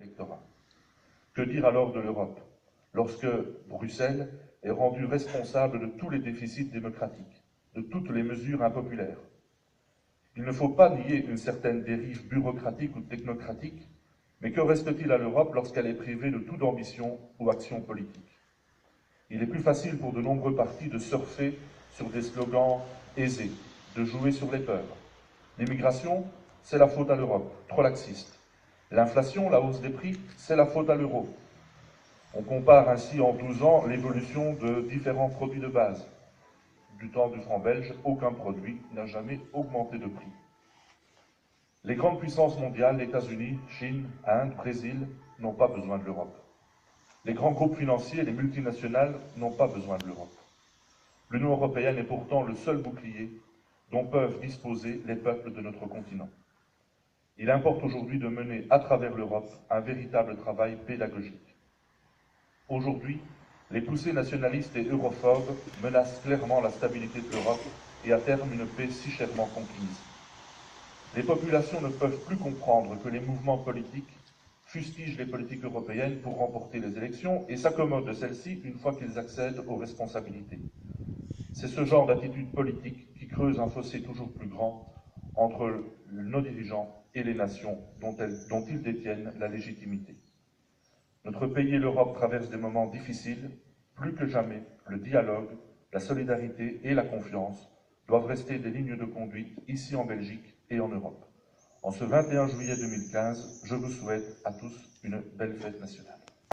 électorat. Que dire alors de l'Europe, lorsque Bruxelles est rendue responsable de tous les déficits démocratiques, de toutes les mesures impopulaires? Il ne faut pas nier une certaine dérive bureaucratique ou technocratique, mais que reste-t-il à l'Europe lorsqu'elle est privée de toute ambition ou action politique? Il est plus facile pour de nombreux partis de surfer sur des slogans aisés, de jouer sur les peurs. L'immigration, c'est la faute à l'Europe, trop laxiste. L'inflation, la hausse des prix, c'est la faute à l'euro. On compare ainsi en 12 ans l'évolution de différents produits de base. Du temps du franc belge, aucun produit n'a jamais augmenté de prix. Les grandes puissances mondiales, États-Unis, Chine, Inde, Brésil, n'ont pas besoin de l'Europe. Les grands groupes financiers, les multinationales, n'ont pas besoin de l'Europe. L'Union européenne est pourtant le seul bouclier dont peuvent disposer les peuples de notre continent. Il importe aujourd'hui de mener à travers l'Europe un véritable travail pédagogique. Aujourd'hui, les poussées nationalistes et europhobes menacent clairement la stabilité de l'Europe et à terme une paix si chèrement conquise. Les populations ne peuvent plus comprendre que les mouvements politiques fustigent les politiques européennes pour remporter les élections et s'accommodent de celles-ci une fois qu'ils accèdent aux responsabilités. C'est ce genre d'attitude politique qui creuse un fossé toujours plus grand entre nos dirigeants et les nations dont ils détiennent la légitimité. Notre pays et l'Europe traversent des moments difficiles. Plus que jamais, le dialogue, la solidarité et la confiance doivent rester des lignes de conduite ici en Belgique et en Europe. En ce 21 juillet 2015, je vous souhaite à tous une belle fête nationale.